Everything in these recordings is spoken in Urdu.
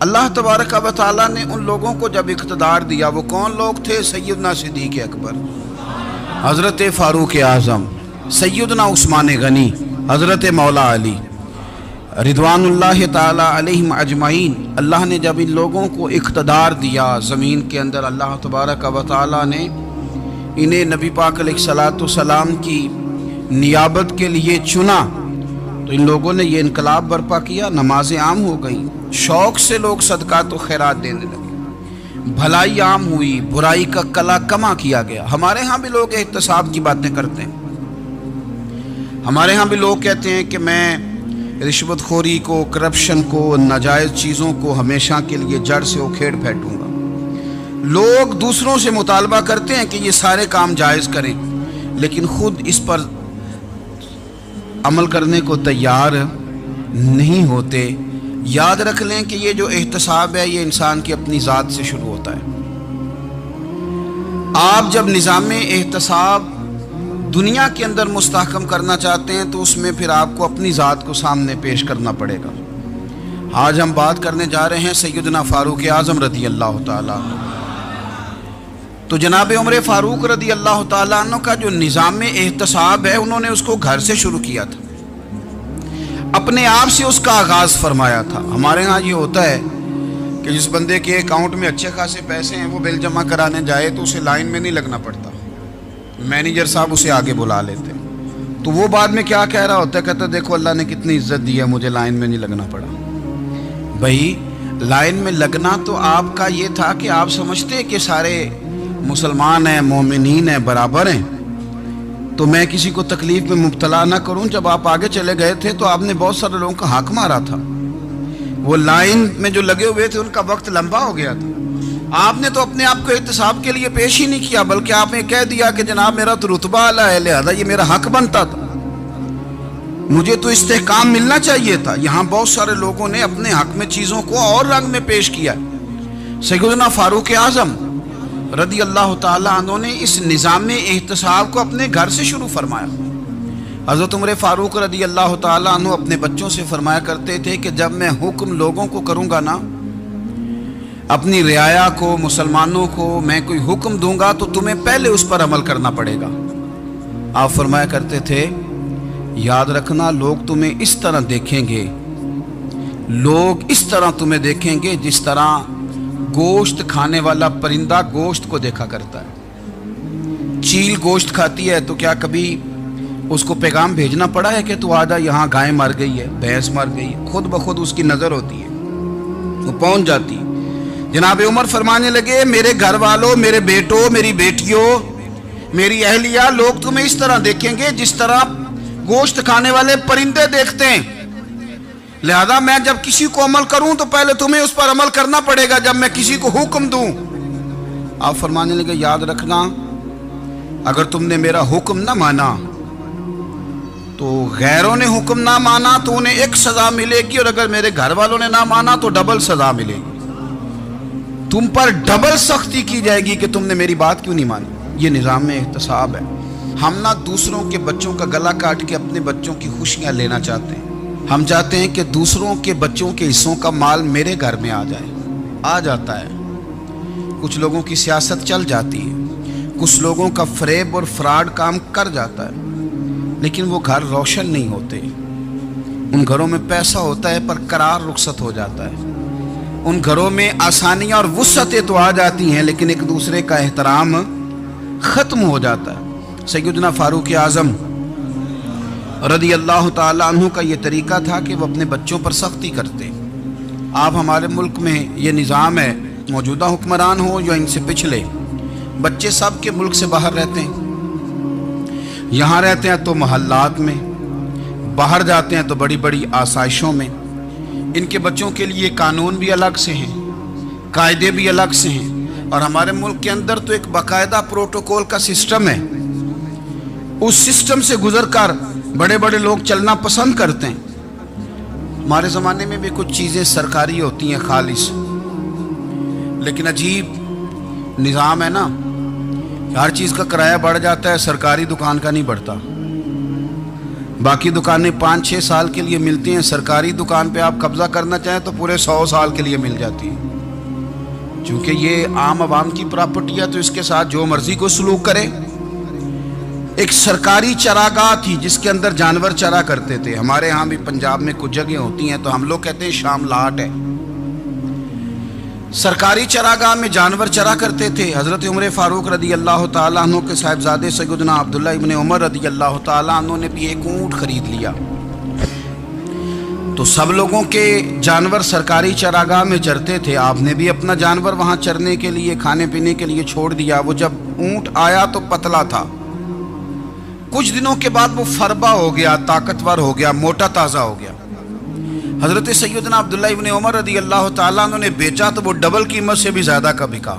اللہ تبارک و تعالیٰ نے ان لوگوں کو جب اقتدار دیا، وہ کون لوگ تھے؟ سیدنا صدیق اکبر، حضرت فاروق اعظم، سیدنا عثمان غنی، حضرت مولا علی رضوان اللہ تعالی علیہم اجمعین۔ اللہ نے جب ان لوگوں کو اقتدار دیا زمین کے اندر، اللہ تبارک و تعالیٰ نے انہیں نبی پاک علیہ الصلاۃ والسلام کی نیابت کے لیے چنا، تو ان لوگوں نے یہ انقلاب برپا کیا، نمازیں عام ہو گئی، شوق سے لوگ صدقات و خیرات دینے لگے، بھلائی عام ہوئی، برائی کا کلا کما کیا گیا۔ ہمارے ہاں بھی لوگ احتساب کی باتیں کرتے ہیں، ہمارے ہاں بھی لوگ کہتے ہیں کہ میں رشوت خوری کو، کرپشن کو، ناجائز چیزوں کو ہمیشہ کے لیے جڑ سے اکھیڑ پھینٹوں گا۔ لوگ دوسروں سے مطالبہ کرتے ہیں کہ یہ سارے کام جائز کریں، لیکن خود اس پر عمل کرنے کو تیار نہیں ہوتے۔ یاد رکھ لیں کہ یہ جو احتساب ہے یہ انسان کی اپنی ذات سے شروع ہوتا ہے۔ آپ جب نظام احتساب دنیا کے اندر مستحکم کرنا چاہتے ہیں تو اس میں پھر آپ کو اپنی ذات کو سامنے پیش کرنا پڑے گا۔ آج ہم بات کرنے جا رہے ہیں سیدنا فاروق اعظم رضی اللہ تعالیٰ عنہ۔ تو جناب عمر فاروق رضی اللہ تعالیٰ عنہ کا جو نظام احتساب ہے، انہوں نے اس کو گھر سے شروع کیا تھا، اپنے آپ سے اس کا آغاز فرمایا تھا۔ ہمارے ہاں یہ ہوتا ہے کہ جس بندے کے اکاؤنٹ میں اچھے خاصے پیسے ہیں، وہ بل جمع کرانے جائے تو اسے لائن میں نہیں لگنا پڑتا، مینیجر صاحب اسے آگے بلا لیتے، تو وہ بعد میں کیا کہہ رہا ہوتا ہے؟ کہتا دیکھو اللہ نے کتنی عزت دی ہے، مجھے لائن میں نہیں لگنا پڑا۔ بھائی لائن میں لگنا تو آپ کا یہ تھا کہ آپ سمجھتے کہ سارے مسلمان ہیں، مومنین ہیں، برابر ہیں، تو میں کسی کو تکلیف میں مبتلا نہ کروں۔ جب آپ آگے چلے گئے تھے تو آپ نے بہت سارے لوگوں کا حق مارا تھا، وہ لائن میں جو لگے ہوئے تھے ان کا وقت لمبا ہو گیا تھا۔ آپ نے تو اپنے آپ کو احتساب کے لیے پیش ہی نہیں کیا، بلکہ آپ نے کہہ دیا کہ جناب میرا تو رتبہ اعلیٰ ہے، لہذا یہ میرا حق بنتا تھا، مجھے تو استحکام ملنا چاہیے تھا۔ یہاں بہت سارے لوگوں نے اپنے حق میں چیزوں کو اور رنگ میں پیش کیا۔ سیدنا فاروق اعظم رضی اللہ تعالیٰ عنہ نے اس نظام احتساب کو اپنے گھر سے شروع فرمایا۔ حضرت عمر فاروق رضی اللہ تعالیٰ عنہ اپنے بچوں سے فرمایا کرتے تھے کہ جب میں حکم لوگوں کو کروں گا نا، اپنی رعایا کو، مسلمانوں کو میں کوئی حکم دوں گا تو تمہیں پہلے اس پر عمل کرنا پڑے گا۔ آپ فرمایا کرتے تھے یاد رکھنا لوگ تمہیں اس طرح دیکھیں گے، لوگ اس طرح تمہیں دیکھیں گے جس طرح گوشت کھانے والا پرندہ گوشت کو دیکھا کرتا ہے۔ چیل گوشت کھاتی ہے تو کیا کبھی اس کو پیغام بھیجنا پڑا ہے کہ تو آجا یہاں گائے مر گئی ہے، بھینس مر گئی ہے؟ خود بخود اس کی نظر ہوتی ہے، وہ پہنچ جاتی ہے۔ جناب عمر فرمانے لگے میرے گھر والوں، میرے بیٹوں، میری بیٹیوں، میری اہلیہ، لوگ تمہیں اس طرح دیکھیں گے جس طرح گوشت کھانے والے پرندے دیکھتے ہیں، لہذا میں جب کسی کو عمل کروں تو پہلے تمہیں اس پر عمل کرنا پڑے گا جب میں کسی کو حکم دوں۔ آپ فرمانے لگے یاد رکھنا اگر تم نے میرا حکم نہ مانا تو غیروں نے حکم نہ مانا تو انہیں ایک سزا ملے گی، اور اگر میرے گھر والوں نے نہ مانا تو ڈبل سزا ملے گی، تم پر ڈبل سختی کی جائے گی کہ تم نے میری بات کیوں نہیں مانی۔ یہ نظام احتساب ہے۔ ہم نہ دوسروں کے بچوں کا گلا کاٹ کے اپنے بچوں کی خوشیاں لینا چاہتے ہیں، ہم چاہتے ہیں کہ دوسروں کے بچوں کے حصوں کا مال میرے گھر میں آ جائے، آ جاتا ہے۔ کچھ لوگوں کی سیاست چل جاتی ہے، کچھ لوگوں کا فریب اور فراڈ کام کر جاتا ہے، لیکن وہ گھر روشن نہیں ہوتے۔ ان گھروں میں پیسہ ہوتا ہے پر قرار رخصت ہو جاتا ہے، ان گھروں میں آسانیاں اور وسعتیں تو آ جاتی ہیں لیکن ایک دوسرے کا احترام ختم ہو جاتا ہے۔ سیدنا فاروق اعظم رضی اللہ تعالیٰ عنہ کا یہ طریقہ تھا کہ وہ اپنے بچوں پر سختی کرتے۔ آپ ہمارے ملک میں یہ نظام ہے، موجودہ حکمران ہو یا ان سے پچھلے، بچے سب کے ملک سے باہر رہتے ہیں، یہاں رہتے ہیں تو محلات میں، باہر جاتے ہیں تو بڑی بڑی آسائشوں میں۔ ان کے بچوں کے لیے قانون بھی الگ سے ہیں، قاعدے بھی الگ سے ہیں، اور ہمارے ملک کے اندر تو ایک باقاعدہ پروٹوکول کا سسٹم ہے، اس سسٹم سے گزر کر بڑے بڑے لوگ چلنا پسند کرتے ہیں۔ ہمارے زمانے میں بھی کچھ چیزیں سرکاری ہوتی ہیں خالص، لیکن عجیب نظام ہے نا، ہر چیز کا کرایہ بڑھ جاتا ہے، سرکاری دکان کا نہیں بڑھتا۔ باقی دکانیں 5-6 سال کے لیے ملتی ہیں، سرکاری دکان پہ آپ قبضہ کرنا چاہیں تو پورے 100 سال کے لیے مل جاتی ہے۔ چونکہ یہ عام عوام کی پراپرٹی ہے تو اس کے ساتھ جو مرضی کو سلوک کرے۔ ایک سرکاری چراگاہ تھی جس کے اندر جانور چرا کرتے تھے۔ ہمارے ہاں بھی پنجاب میں کچھ جگہیں ہوتی ہیں تو ہم لوگ کہتے ہیں شام لاٹ ہے۔ سرکاری چراگاہ میں جانور چرا کرتے تھے۔ حضرت عمر فاروق رضی اللہ تعالیٰ عنہ کے صاحبزادے سیدنا عبداللہ ابن عمر رضی اللہ تعالیٰ عنہ نے بھی ایک اونٹ خرید لیا۔ تو سب لوگوں کے جانور سرکاری چراگاہ میں چرتے تھے، آپ نے بھی اپنا جانور وہاں چرنے کے لیے کھانے پینے کے لیے چھوڑ دیا۔ وہ جب اونٹ آیا تو پتلا تھا، کچھ دنوں کے بعد وہ فربا ہو گیا، طاقتور ہو گیا، موٹا تازہ ہو گیا۔ حضرت سیدنا عبداللہ ابن عمر رضی اللہ تعالیٰ عنہ نے بیچا تو وہ ڈبل قیمت سے بھی زیادہ کا بکا،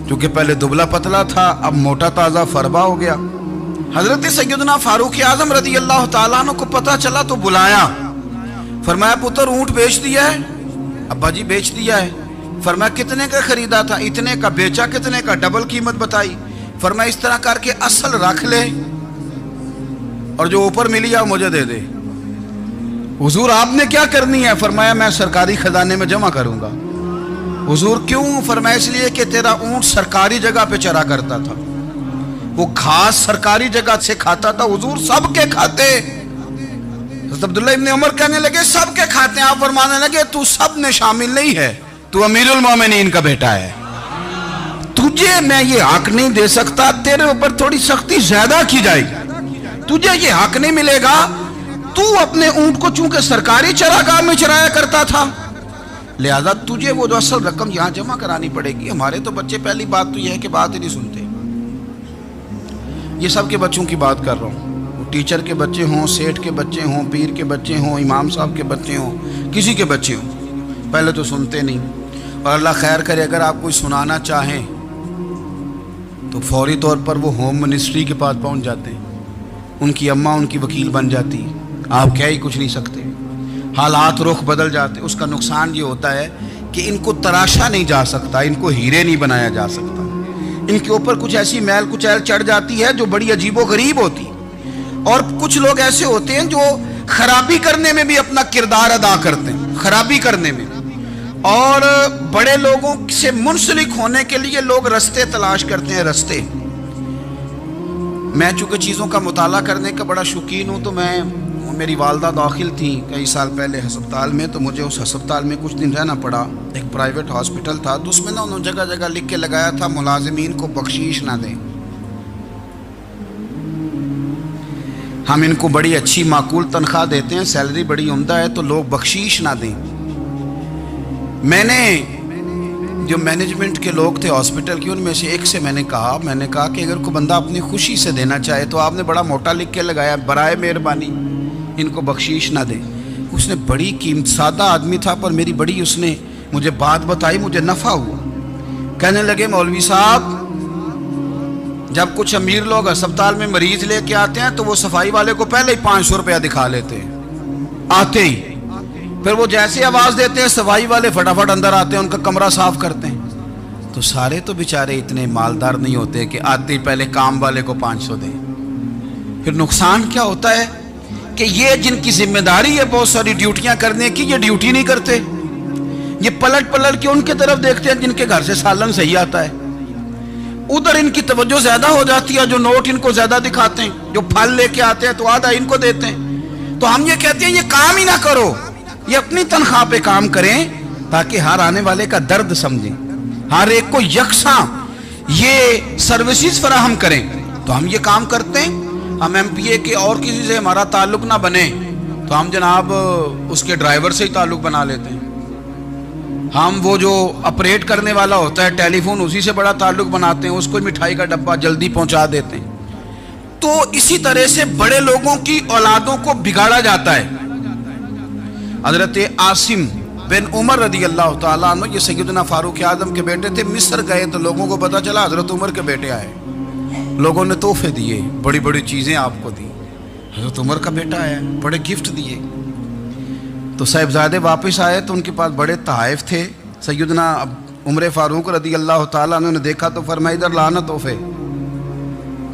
کیونکہ پہلے دبلا پتلا تھا، اب موٹا تازہ فربا ہو گیا۔ حضرت سیدنا فاروق اعظم رضی اللہ تعالیٰ عنہ کو پتہ چلا تو بلایا، فرمایا پتر اونٹ بیچ دیا ہے؟ ابا جی بیچ دیا ہے۔ فرمایا کتنے کا خریدا تھا؟ اتنے کا۔ بیچا کتنے کا؟ ڈبل قیمت بتائی۔ فرمایا اس طرح کر کے اصل رکھ لے اور جو اوپر ملی ہے مجھے دے دے۔ حضور آپ نے کیا کرنی ہے؟ فرمایا میں سرکاری خزانے میں جمع کروں گا۔ حضور کیوں؟ فرمایا اس لیے کہ تیرا اونٹ سرکاری جگہ پہ چرا کرتا تھا، وہ گھاس سرکاری جگہ سے کھاتا تھا۔ حضور سب کے کھاتے۔ حضرت عبداللہ ابن عمر کہنے لگے سب کے کھاتے ہیں۔ آپ فرمانے لگے تو سب میں شامل نہیں ہے، تو امیر المومنین کا بیٹا ہے، تجھے میں یہ حق نہیں دے سکتا، تیرے اوپر تھوڑی سختی زیادہ کی جائے گی، تجھے یہ حق نہیں ملے گا۔ تو اپنے اونٹ کو چونکہ سرکاری چراگاہ میں چرایا کرتا تھا، لہذا تجھے وہ جو اصل رقم یہاں جمع کرانی پڑے گی۔ ہمارے تو بچے پہلی بات تو یہ ہے کہ بات ہی نہیں سنتے۔ یہ سب کے بچوں کی بات کر رہا ہوں، ٹیچر کے بچے ہوں، سیٹھ کے بچے ہوں، پیر کے بچے ہوں، امام صاحب کے بچے ہوں، کسی کے بچے ہوں، پہلے تو سنتے نہیں۔ اور اللہ خیر کرے اگر آپ کوئی سنانا چاہیں تو فوری طور پر وہ ہوم منسٹری کے پاس پہنچ جاتے ہیں، ان کی اماں ان کی وکیل بن جاتی، آپ کہہ ہی کچھ نہیں سکتے، حالات رخ بدل جاتے۔ اس کا نقصان یہ ہوتا ہے کہ ان کو تراشا نہیں جا سکتا، ان کو ہیرے نہیں بنایا جا سکتا، ان کے اوپر کچھ ایسی میل کچیل چڑھ جاتی ہے جو بڑی عجیب و غریب ہوتی۔ اور کچھ لوگ ایسے ہوتے ہیں جو خرابی کرنے میں بھی اپنا کردار ادا کرتے ہیں، خرابی کرنے میں، اور بڑے لوگوں سے منسلک ہونے کے لیے لوگ رستے تلاش کرتے ہیں، رستے۔ میں چونکہ چیزوں کا مطالعہ کرنے کا بڑا شوقین ہوں، تو میری والدہ داخل تھیں کئی سال پہلے ہسپتال میں، تو مجھے اس ہسپتال میں کچھ دن رہنا پڑا۔ ایک پرائیویٹ ہاسپٹل تھا، تو اس میں انہوں نے جگہ جگہ لکھ کے لگایا تھا ملازمین کو بخشیش نہ دیں، ہم ان کو بڑی اچھی معقول تنخواہ دیتے ہیں، سیلری بڑی عمدہ ہے، تو لوگ بخشیش نہ دیں۔ میں نے جو مینجمنٹ کے لوگ تھے ہاسپٹل کی، ان میں سے ایک سے میں نے کہا کہ اگر کوئی بندہ اپنی خوشی سے دینا چاہے تو آپ نے بڑا موٹا لکھ کے لگایا برائے مہربانی ان کو بخشیش نہ دے۔ اس نے بڑی قیمت، سادہ آدمی تھا پر میری بڑی اس نے مجھے بات بتائی، مجھے نفع ہوا۔ کہنے لگے مولوی صاحب جب کچھ امیر لوگ ہسپتال میں مریض لے کے آتے ہیں تو وہ صفائی والے کو پہلے ہی 500 روپیہ دکھا لیتے ہیں آتے ہی، پھر وہ جیسے آواز دیتے ہیں صفائی والے فٹافٹ اندر آتے ہیں، ان کا کمرہ صاف کرتے ہیں۔ تو سارے تو بیچارے اتنے مالدار نہیں ہوتے کہ آتے ہی پہلے کام والے کو 500 دیں۔ پھر نقصان کیا ہوتا ہے کہ یہ جن کی ذمہ داری ہے بہت ساری ڈیوٹیاں کرنے کی، یہ ڈیوٹی نہیں کرتے، یہ پلٹ کے ان کے طرف دیکھتے ہیں جن کے گھر سے سالن صحیح آتا ہے، ادھر ان کی توجہ زیادہ ہو جاتی ہے، جو نوٹ ان کو زیادہ دکھاتے ہیں، جو پھل لے کے آتے ہیں تو آدھا ان کو دیتے ہیں۔ تو ہم یہ کہتے ہیں یہ کام ہی نہ کرو، یہ اپنی تنخواہ پہ کام کریں تاکہ ہر آنے والے کا درد سمجھیں، ہر ایک کو یکساں یہ سروسز فراہم کریں۔ تو ہم یہ کام کرتے ہیں، ہم ایم پی اے کے اور کسی سے ہمارا تعلق نہ بنے تو ہم جناب اس کے ڈرائیور سے ہی تعلق بنا لیتے ہیں، ہم وہ جو آپریٹ کرنے والا ہوتا ہے ٹیلی فون اسی سے بڑا تعلق بناتے ہیں، اس کو مٹھائی کا ڈبہ جلدی پہنچا دیتے ہیں۔ تو اسی طرح سے بڑے لوگوں کی اولادوں کو بگاڑا جاتا ہے۔ حضرت عاصم بن عمر رضی اللہ تعالیٰ عنہ، یہ سیدنا فاروق اعظم کے بیٹے تھے، مصر گئے تو لوگوں کو پتہ چلا حضرت عمر کے بیٹے آئے، لوگوں نے تحفے دیے، بڑی بڑی چیزیں آپ کو دی، حضرت عمر کا بیٹا آیا، بڑے گفٹ دیے۔ تو صاحبزادے واپس آئے تو ان کے پاس بڑے تحائف تھے۔ سیدنا عمر فاروق رضی اللہ تعالیٰ عنہ نے دیکھا تو فرمایا ادھر لانا تحفے،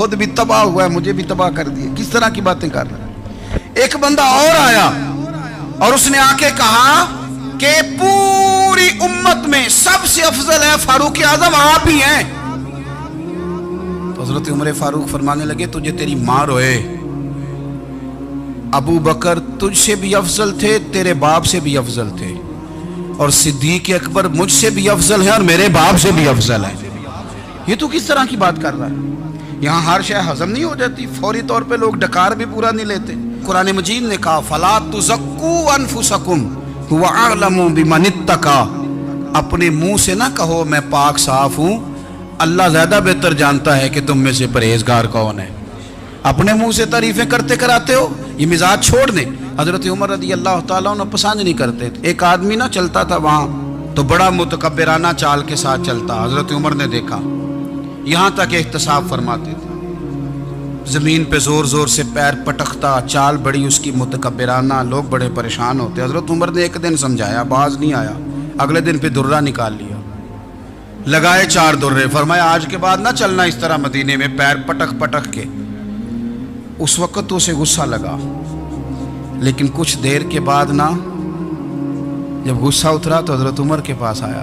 خود بھی تباہ ہوا ہے, مجھے بھی تباہ کر دیا. کس طرح کی باتیں کر رہا ہے. ایک بندہ اور آیا اور اس نے آ کے کہا کہ پوری امت میں سب سے افضل ہے فاروق اعظم, آپ ہی ہیں. تو حضرت عمر فاروق فرمانے لگے تجھے تیری ماں روئے, ابو بکر تجھ سے بھی افضل تھے, تیرے باپ سے بھی افضل تھے, اور صدیق اکبر مجھ سے بھی افضل ہے اور میرے باپ سے بھی افضل ہے. یہ تو کس طرح کی بات کر رہا ہے. یہاں ہر شے ہضم نہیں ہو جاتی, فوری طور پہ لوگ ڈکار بھی پورا نہیں لیتے. قرآن مجید نے کہا فَلَا تُزَكُّوا أَنفُسَكُمْ هُوَ أَعْلَمُ بِمَنِ اتَّقَى, اپنے منہ سے نہ کہو میں پاک صاف ہوں, اللہ زیادہ بہتر جانتا ہے کہ تم میں سے پرہیزگار کون ہے. اپنے منہ سے تعریفیں کرتے کراتے ہو, یہ مزاج چھوڑ دیں. حضرت عمر رضی اللہ تعالیٰ عنہ پسند نہیں کرتے تھے. ایک آدمی نہ چلتا تھا وہاں تو بڑا متکبرانہ چال کے ساتھ چلتا, حضرت عمر نے دیکھا, یہاں تک احتساب فرماتے تھے, زمین پہ زور زور سے پیر پٹکتا, چال بڑی اس کی متکبرانہ, لوگ بڑے پریشان ہوتے. حضرت عمر نے ایک دن سمجھایا, باز نہیں آیا, اگلے دن پہ درہ نکال لیا, لگائے 4 درے, فرمایا آج کے بعد نہ چلنا اس طرح مدینے میں پیر پٹک پٹک کے. اس وقت تو اسے غصہ لگا, لیکن کچھ دیر کے بعد نا جب غصہ اترا تو حضرت عمر کے پاس آیا,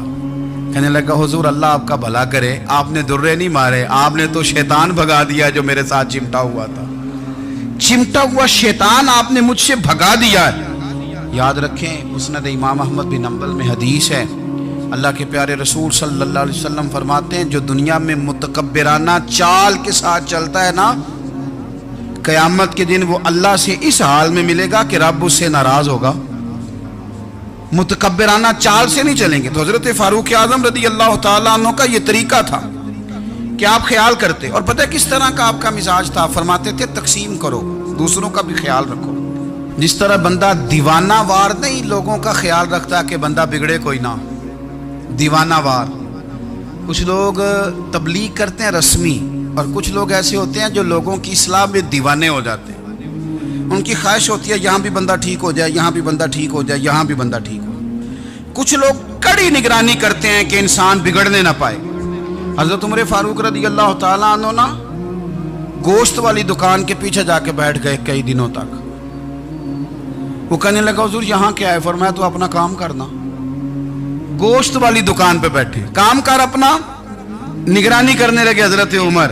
کہنے لگا حضور اللہ آپ کا بھلا کرے, آپ نے درے نہیں مارے, آپ نے تو شیطان بھگا دیا جو میرے ساتھ چمٹا ہوا تھا. چمٹا ہوا شیطان آپ نے مجھ سے بھگا دیا. یاد رکھیں مسند امام احمد بن حنبل میں حدیث ہے, اللہ کے پیارے رسول صلی اللہ علیہ وسلم فرماتے ہیں جو دنیا میں متکبرانہ چال کے ساتھ چلتا ہے نا, قیامت کے دن وہ اللہ سے اس حال میں ملے گا کہ رب اس سے ناراض ہوگا. متکبرانہ چال سے نہیں چلیں گے. تو حضرت فاروق اعظم رضی اللہ تعالیٰ عنہ کا یہ طریقہ تھا کہ آپ خیال کرتے, اور پتہ کس طرح کا آپ کا مزاج تھا, فرماتے تھے تقسیم کرو, دوسروں کا بھی خیال رکھو. جس طرح بندہ دیوانہ وار نہیں لوگوں کا خیال رکھتا کہ بندہ بگڑے کوئی نہ, دیوانہ وار. کچھ لوگ تبلیغ کرتے ہیں رسمی, اور کچھ لوگ ایسے ہوتے ہیں جو لوگوں کی اصلاح میں دیوانے ہو جاتے ہیں. ان کی خواہش ہوتی ہے یہاں بھی بندہ ٹھیک ہو جائے, یہاں بھی بندہ ٹھیک ہو جائے, یہاں بھی بندہ ٹھیک ہو. کچھ لوگ کڑی نگرانی کرتے ہیں کہ انسان بگڑنے نہ پائے. حضرت عمر فاروق رضی اللہ تعالیٰ عنہ نا گوشت والی دکان کے پیچھے جا کے بیٹھ گئے کئی دنوں تک. وہ کہنے لگا حضور یہاں کیا ہے, فرمایا تو اپنا کام کرنا. گوشت والی دکان پہ بیٹھے, کام کر اپنا, نگرانی کرنے لگے حضرت عمر.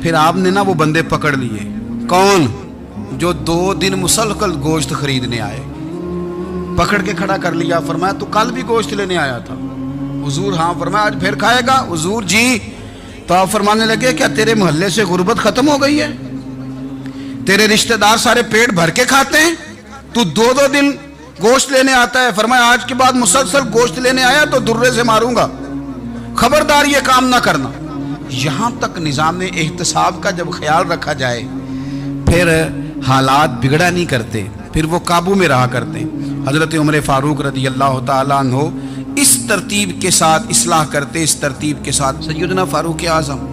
پھر آپ نے نا وہ بندے پکڑ لیے. کون؟ جو 2 دن مسلسل گوشت خریدنے آئے, پکڑ کے کھڑا کر لیا. فرمایا تو کل بھی گوشت لینے آیا تھا. حضور ہاں. فرمایا آج پھر کھائے گا؟ حضور جی. تو آپ فرمانے لگے کیا تیرے محلے سے غربت ختم ہو گئی ہے؟ تیرے رشتہ دار سارے پیٹ بھر کے کھاتے ہیں, تو 2 دن گوشت لینے آتا ہے. فرمایا آج کے بعد مسلسل گوشت لینے آیا تو درے سے ماروں گا, خبردار یہ کام نہ کرنا. یہاں تک نظام احتساب کا جب خیال رکھا جائے پھر حالات بگڑا نہیں کرتے, پھر وہ قابو میں رہا کرتے. حضرت عمر فاروق رضی اللہ تعالیٰ عنہ اس ترتیب کے ساتھ اصلاح کرتے, اس ترتیب کے ساتھ. سیدنا فاروق اعظم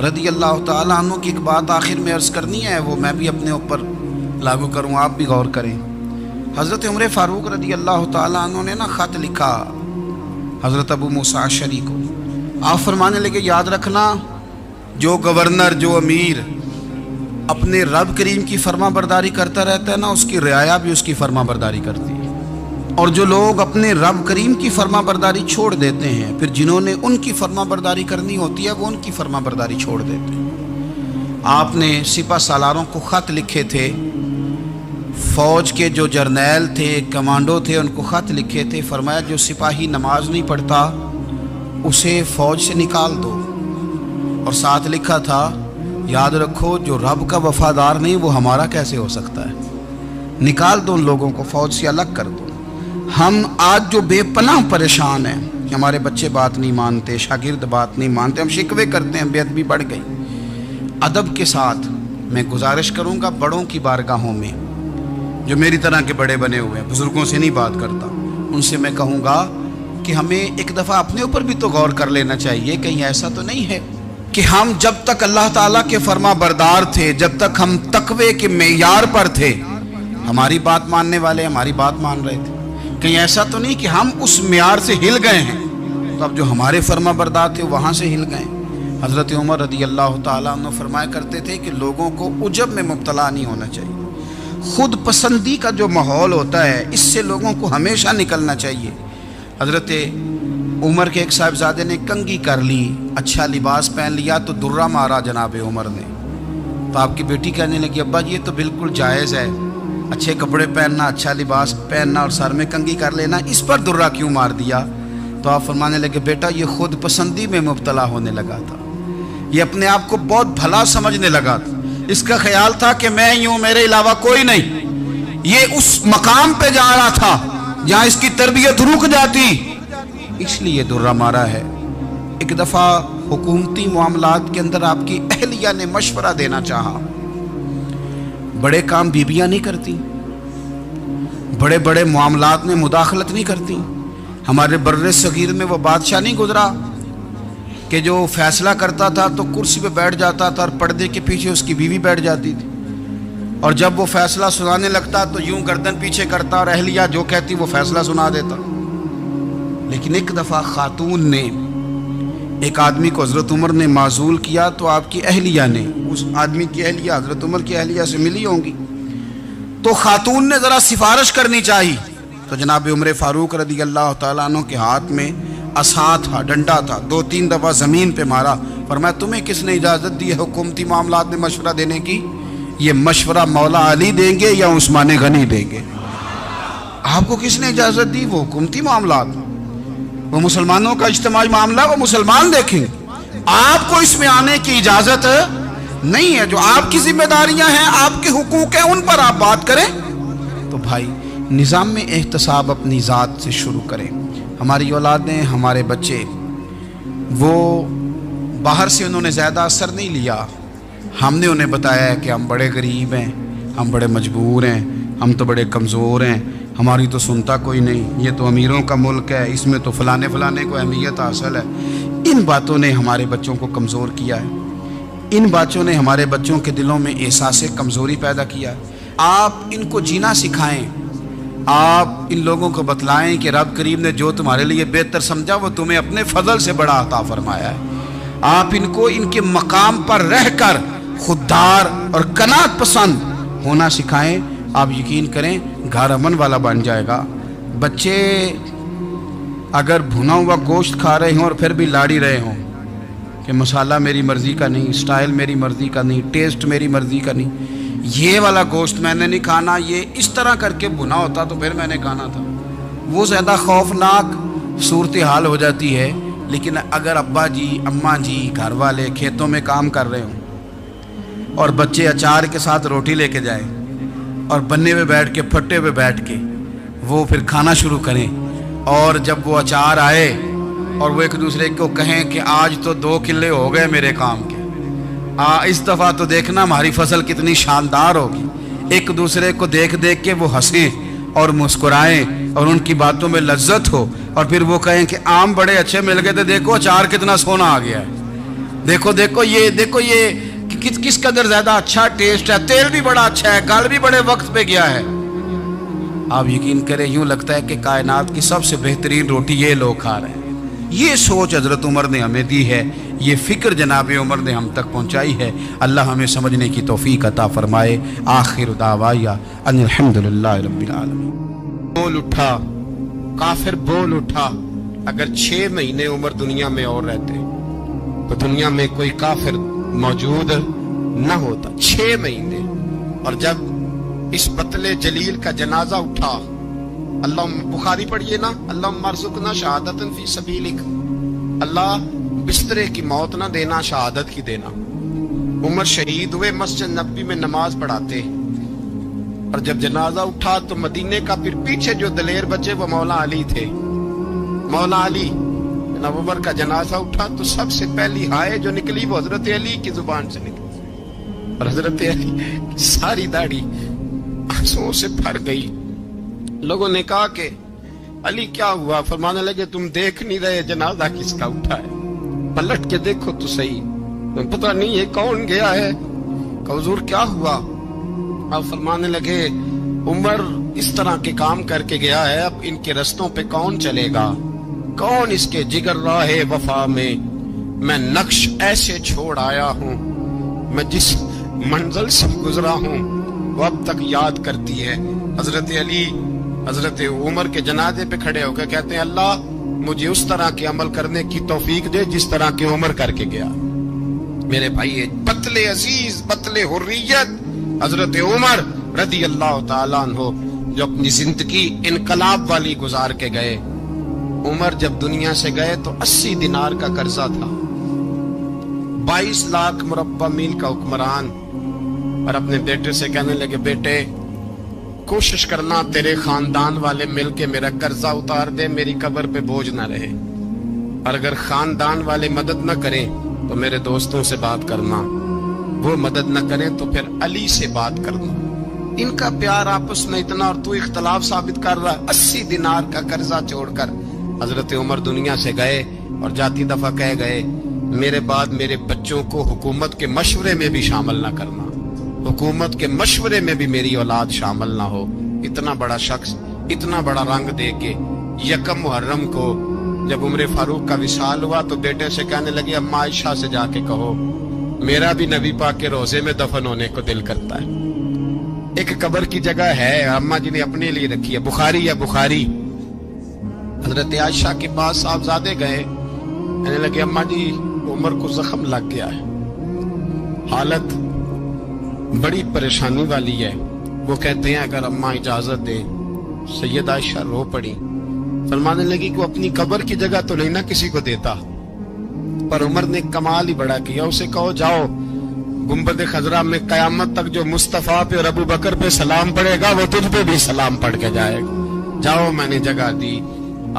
رضی اللہ تعالیٰ عنہ کی ایک بات آخر میں عرض کرنی ہے, وہ میں بھی اپنے اوپر لاگو کروں, آپ بھی غور کریں. حضرت عمر فاروق رضی اللہ تعالیٰ عنہ نے نا خط لکھا حضرت ابو موسیٰ اشعری کو. آپ فرمانے لگے یاد رکھنا جو گورنر, جو امیر اپنے رب کریم کی فرما برداری کرتا رہتا ہے نا, اس کی رعایا بھی اس کی فرما برداری کرتی ہے. اور جو لوگ اپنے رب کریم کی فرما برداری چھوڑ دیتے ہیں, پھر جنہوں نے ان کی فرما برداری کرنی ہوتی ہے وہ ان کی فرما برداری چھوڑ دیتے ہیں. آپ نے سپہ سالاروں کو خط لکھے تھے, فوج کے جو جرنیل تھے, کمانڈو تھے, ان کو خط لکھے تھے. فرمایا جو سپاہی نماز نہیں پڑھتا اسے فوج سے نکال دو, اور ساتھ لکھا تھا یاد رکھو جو رب کا وفادار نہیں وہ ہمارا کیسے ہو سکتا ہے, نکال دو ان لوگوں کو, فوج سے الگ کر دو. ہم آج جو بے پناہ پریشان ہیں کہ ہمارے بچے بات نہیں مانتے, شاگرد بات نہیں مانتے, ہم شکوے کرتے ہیں, بے ادبی بڑھ گئی. ادب کے ساتھ میں گزارش کروں گا بڑوں کی بارگاہوں میں, جو میری طرح کے بڑے بنے ہوئے ہیں, بزرگوں سے نہیں بات کرتا, ان سے میں کہوں گا کہ ہمیں ایک دفعہ اپنے اوپر بھی تو غور کر لینا چاہیے. کہیں ایسا تو نہیں ہے کہ ہم جب تک اللہ تعالیٰ کے فرما بردار تھے, جب تک ہم تقوی کے معیار پر تھے, ہماری بات ماننے والے ہماری بات مان رہے تھے. کہیں ایسا تو نہیں کہ ہم اس معیار سے ہل گئے ہیں, تو اب جو ہمارے فرما بردار تھے وہاں سے ہل گئے. حضرت عمر رضی اللہ تعالیٰ عنہ فرمایا کرتے تھے کہ لوگوں کو عجب میں مبتلا نہیں ہونا چاہیے، خود پسندی کا جو ماحول ہوتا ہے اس سے لوگوں کو ہمیشہ نکلنا چاہیے۔ حضرت عمر کے ایک صاحبزادے نے کنگھی کر لی، اچھا لباس پہن لیا تو درہ مارا جناب عمر نے، تو آپ کی بیٹی کہنے لگی ابا یہ تو بالکل جائز ہے، اچھے کپڑے پہننا، اچھا لباس پہننا اور سر میں کنگھی کر لینا، اس پر درہ کیوں مار دیا؟ تو آپ فرمانے لگے بیٹا یہ خود پسندی میں مبتلا ہونے لگا تھا، یہ اپنے آپ کو بہت بھلا سمجھنے لگا تھا، اس کا خیال تھا کہ میں ہی ہوں، میرے علاوہ کوئی نہیں، یہ اس مقام پہ جا رہا تھا جہاں اس کی تربیت رک جاتی، اس لیے درہ مارا ہے۔ ایک دفعہ حکومتی معاملات کے اندر آپ کی اہلیہ نے مشورہ دینا چاہا، بڑے کام بیویاں نہیں کرتی، بڑے بڑے معاملات میں مداخلت نہیں کرتی۔ ہمارے بر صغیر میں وہ بادشاہ نہیں گزرا کہ جو فیصلہ کرتا تھا تو کرسی پہ بیٹھ جاتا تھا اور پردے کے پیچھے اس کی بیوی بیٹھ جاتی تھی، اور جب وہ فیصلہ سنانے لگتا تو یوں گردن پیچھے کرتا اور اہلیہ جو کہتی وہ فیصلہ سنا دیتا۔ لیکن ایک دفعہ خاتون نے ایک آدمی کو حضرت عمر نے معزول کیا تو آپ کی اہلیہ نے، اس آدمی کی اہلیہ حضرت عمر کی اہلیہ سے ملی ہوں گی، تو خاتون نے ذرا سفارش کرنی چاہی، تو جناب عمر فاروق رضی اللہ تعالیٰ عنہ کے ہاتھ میں عصا تھا، ڈنڈا تھا، 2-3 دفعہ زمین پہ مارا، فرمایا تمہیں کس نے اجازت دی ہے حکومتی معاملات میں مشورہ دینے کی؟ یہ مشورہ مولا علی دیں گے یا عثمان غنی دیں گے؟ آپ کو کس نے اجازت دی؟ وہ حکومتی معاملات، وہ مسلمانوں کا اجتماعی معاملہ وہ مسلمان دیکھیں گے، آپ کو اس میں آنے کی اجازت نہیں ہے۔ جو آپ کی ذمہ داریاں ہیں، آپ کے حقوق ہیں، ان پر آپ بات کریں۔ تو بھائی نظام میں احتساب اپنی ذات سے شروع کریں۔ ہماری اولادیں، ہمارے بچے، وہ باہر سے انہوں نے زیادہ اثر نہیں لیا، ہم نے انہیں بتایا ہے کہ ہم بڑے غریب ہیں، ہم بڑے مجبور ہیں، ہم تو بڑے کمزور ہیں، ہماری تو سنتا کوئی نہیں، یہ تو امیروں کا ملک ہے، اس میں تو فلانے کو اہمیت حاصل ہے۔ ان باتوں نے ہمارے بچوں کو کمزور کیا ہے، ان باتوں نے ہمارے بچوں کے دلوں میں احساس کمزوری پیدا کیا ہے۔ آپ ان کو جینا سکھائیں، آپ ان لوگوں کو بتلائیں کہ رب کریم نے جو تمہارے لیے بہتر سمجھا وہ تمہیں اپنے فضل سے بڑا عطا فرمایا ہے۔ آپ ان کو ان کے مقام پر رہ کر خوددار اور قناعت پسند ہونا سکھائیں، آپ یقین کریں گھر امن والا بن جائے گا۔ بچے اگر بھنا ہوا گوشت کھا رہے ہوں اور پھر بھی لاڑی رہے ہوں کہ مسالہ میری مرضی کا نہیں، سٹائل میری مرضی کا نہیں، ٹیسٹ میری مرضی کا نہیں، یہ والا گوشت میں نے نہیں کھانا، یہ اس طرح کر کے بھنا ہوتا تو پھر میں نے کھانا تھا، وہ زیادہ خوفناک صورتحال ہو جاتی ہے۔ لیکن اگر ابا جی، اماں جی، گھر والے کھیتوں میں کام کر رہے ہوں اور بچے اچار کے ساتھ روٹی لے کے جائیں اور بننے پہ بیٹھ کے، پھٹے پہ بیٹھ کے وہ پھر کھانا شروع کریں، اور جب وہ اچار آئے اور وہ ایک دوسرے کو کہیں کہ آج تو 2 کلے ہو گئے میرے کام کے، اس دفعہ تو دیکھنا ہماری فصل کتنی شاندار ہوگی، ایک دوسرے کو دیکھ دیکھ کے وہ ہنسیں اور مسکرائیں اور ان کی باتوں میں لذت ہو، اور پھر وہ کہیں کہ آم بڑے اچھے مل گئے تھے، دیکھو اچار کتنا سونا آ گیا ہے، دیکھو یہ کس قدر زیادہ اچھا ٹیسٹ ہے، تیل بھی بڑا اچھا ہے، گل بھی بڑے وقت پہ گیا ہے۔ آپ یقین کریں یوں لگتا ہے کہ کائنات کی سب سے بہترین روٹی یہ لوگ کھا رہے ہیں۔ یہ سوچ حضرت عمر نے ہمیں دی ہے، یہ فکر جناب عمر نے ہم تک پہنچائی ہے۔ اللہ ہمیں سمجھنے کی توفیق عطا فرمائے۔ آخر دعوایا ان الحمدللہ رب العالمین۔ بول اٹھا کافر، بول اٹھا، اگر 6 مہینے عمر دنیا میں اور رہتے تو دنیا میں کوئی کافر موجود نہ ہوتا۔ 6 مہینے، اور جب اس پتلے جلیل کا جنازہ اٹھا، اللہ بخاری پڑھیے نا، اللہم ارزقنا شہادت فی سبیلک، اللہ بسترے کی موت نہ دینا، شہادت کی دینا۔ عمر شہید ہوئے، مسجد نبوی میں نماز پڑھاتے، اور جب جنازہ اٹھا تو مدینے کا پھر پیچھے جو دلیر بچے وہ مولا علی تھے۔ مولا علی، جناب عمر کا جنازہ اٹھا تو سب سے پہلی ہائے جو نکلی وہ حضرت علی کی زبان سے نکلی، اور حضرت علی ساری داڑھی آنسوؤں سے بھر گئی۔ لوگوں نے کہا کہ علی کیا ہوا؟ فرمانے لگے تم دیکھ نہیں رہے جنازہ کس کا اٹھا ہے، پلٹ کے دیکھو تو صحیح، تمہیں پتہ نہیں ہے کون گیا ہے؟ کہ حضور کیا ہوا؟ آپ فرمانے لگے عمر اس طرح کے کام کر کے گیا ہے، اب ان کے رستوں پہ کون چلے گا؟ کون اس کے جگر راہ وفا میں میں نقش ایسے چھوڑ آیا ہوں، میں جس منزل سے گزرا ہوں وہ اب تک یاد کرتی ہے۔ حضرت علی حضرت عمر کے جنازے پہ کھڑے ہو کے کہتے ہیں اللہ مجھے اس طرح کے عمل کرنے کی توفیق دے جس طرح کے عمر کر کے گیا۔ میرے بھائی بطل عزیز، بطل حریت حضرت عمر رضی اللہ تعالیٰ عنہ جو اپنی زندگی انقلاب والی گزار کے گئے۔ عمر جب دنیا سے گئے تو 80 دینار کا قرضہ تھا، 22 لاکھ مربع میل کا حکمران، اور اپنے بیٹے سے کہنے لگے بیٹے کوشش کرنا تیرے خاندان والے مل کے میرا قرضہ اتار دے، میری قبر پہ بوجھ نہ رہے، اور اگر خاندان والے مدد نہ کریں تو میرے دوستوں سے بات کرنا، وہ مدد نہ کریں تو پھر علی سے بات کرنا۔ ان کا پیار آپس میں اتنا، اور تو اختلاف ثابت کر رہا ہے۔ 80 دینار کا قرضہ چھوڑ کر حضرت عمر دنیا سے گئے، اور جاتی دفعہ کہہ گئے میرے بعد میرے بچوں کو حکومت کے مشورے میں بھی شامل نہ کرنا، حکومت کے مشورے میں بھی میری اولاد شامل نہ ہو۔ اتنا بڑا شخص اتنا بڑا رنگ دے کے یکم محرم کو جب عمر فاروق کا وصال ہوا تو بیٹے سے کہنے لگے اما عائشہ سے جا کے کہو میرا بھی نبی پاک کے روزے میں دفن ہونے کو دل کرتا ہے۔ ایک قبر کی جگہ ہے اما جی نے اپنے لیے رکھی ہے، بخاری یا بخاری۔ حضرت عائشہ کے پاس صاحبزادے گئے، کہنے لگے اما جی عمر کو زخم لگ گیا ہے، حالت بڑی پریشانی والی ہے۔ وہ کہتے ہیں اگر اما اجازت دیں۔ سید عائشہ رو پڑی، فرمانے لگی کہ اپنی قبر کی جگہ تو نہیں نہ کسی کو دیتا، پر عمر نے کمال ہی بڑا کیا، اسے کہو جاؤ گنبد خضرا میں قیامت تک جو مصطفیٰ پہ اور ابو بکر پہ سلام پڑے گا وہ تجھ پہ بھی سلام پڑھ کے جائے گا، جاؤ میں نے جگہ دی۔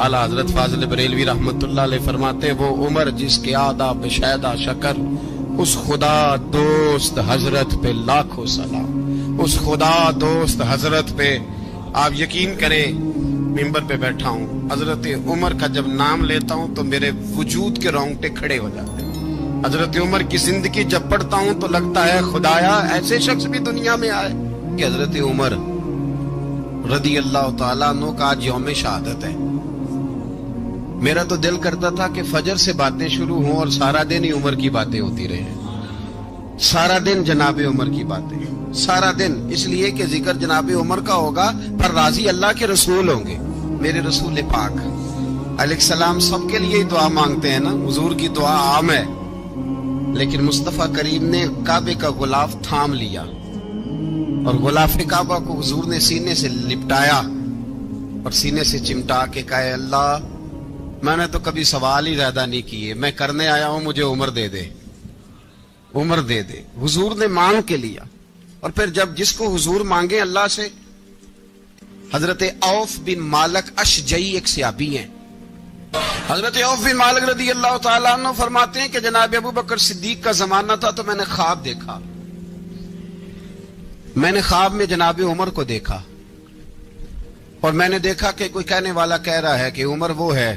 اعلیٰ حضرت فاضل بریلوی رحمت اللہ علیہ فرماتے ہیں وہ عمر جس کے آداب شیدا شکر، اس خدا دوست حضرت پہ لاکھوں سلام، اس خدا دوست حضرت پہ۔ آپ یقین کریں ممبر پہ بیٹھا ہوں، حضرت عمر کا جب نام لیتا ہوں تو میرے وجود کے رونگٹے کھڑے ہو جاتے ہیں۔ حضرت عمر کی زندگی جب پڑھتا ہوں تو لگتا ہے خدایا ایسے شخص بھی دنیا میں آئے کہ حضرت عمر رضی اللہ تعالیٰ عنہ کا آج یوم شہادت ہے۔ میرا تو دل کرتا تھا کہ فجر سے باتیں شروع ہوں اور سارا دن ہی عمر کی باتیں ہوتی رہیں، سارا دن جناب عمر کی باتیں، سارا دن، اس لیے کہ ذکر جناب عمر کا ہوگا پر راضی اللہ کے رسول ہوں گے۔ میرے رسول پاک علیہ السلام سب کے لیے ہی دعا مانگتے ہیں نا، حضور کی دعا عام ہے، لیکن مصطفیٰ کریم نے کعبے کا غلاف تھام لیا اور غلاف کعبہ کو حضور نے سینے سے لپٹایا اور سینے سے چمٹا کے کہا اللہ میں نے تو کبھی سوال ہی زیادہ نہیں کیے، میں کرنے آیا ہوں، مجھے عمر دے دے، عمر دے دے۔ حضور نے مانگ کے لیا، اور پھر جب جس کو حضور مانگے اللہ سے، حضرت عوف بن مالک اشجعی ایک صحابی ہیں، حضرت عوف بن مالک رضی اللہ تعالیٰ عنہ فرماتے ہیں کہ جناب ابو بکر صدیق کا زمانہ تھا تو میں نے خواب دیکھا، میں نے خواب میں جناب عمر کو دیکھا، اور میں نے دیکھا کہ کوئی کہنے والا کہہ رہا ہے کہ عمر وہ ہے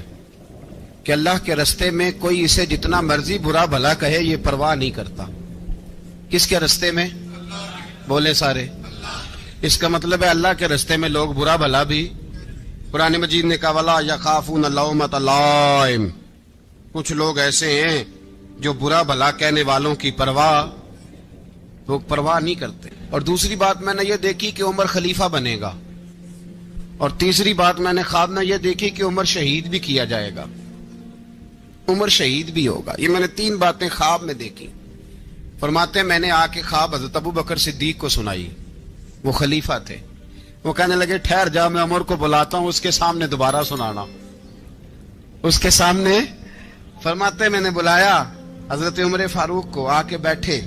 کہ اللہ کے رستے میں کوئی اسے جتنا مرضی برا بھلا کہے یہ پرواہ نہیں کرتا۔ کس کے رستے میں؟ بولے سارے۔ اس کا مطلب ہے اللہ کے رستے میں لوگ برا بھلا بھی، قرآن مجید نے کہا وَلَا يَخَافُونَ لَوْمَةَ لَائِمٍ، کچھ لوگ ایسے ہیں جو برا بھلا کہنے والوں کی لوگ پرواہ نہیں کرتے۔ اور دوسری بات میں نے یہ دیکھی کہ عمر خلیفہ بنے گا، اور تیسری بات میں نے خواب میں یہ دیکھی کہ عمر شہید بھی کیا جائے گا، عمر شہید بھی ہوگا۔ یہ میں نے 3 باتیں خواب میں دیکھی۔ فرماتے ہیں میں نے آ کے خواب حضرت ابو بکر صدیق کو سنائی، وہ خلیفہ تھے، وہ کہنے لگے ٹھہر جا میں عمر کو بلاتا ہوں، اس کے سامنے دوبارہ سنانا، اس کے سامنے۔ فرماتے ہیں میں نے بلایا حضرت عمر فاروق کو، آ کے بیٹھے،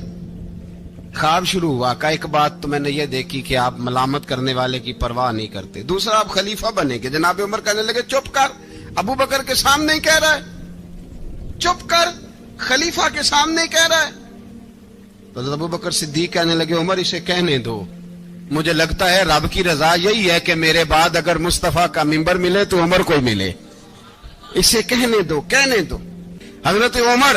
خواب شروع ہوا، کہ ایک بات تو میں نے یہ دیکھی کہ آپ ملامت کرنے والے کی پرواہ نہیں کرتے، دوسرا آپ خلیفہ بنے گے۔ جناب عمر کہنے لگے چپ کر، ابو بکر کے سامنے ہی کہہ رہا ہے، چپ کر، خلیفہ کے سامنے ہی کہہ رہا ہے۔ تو حضرت ابو بکر صدیق کہنے لگے عمر اسے کہنے دو، مجھے لگتا ہے رب کی رضا یہی ہے کہ میرے بعد اگر مصطفیٰ کا منبر ملے تو عمر کو ملے، اسے کہنے دو، کہنے دو۔ حضرت عمر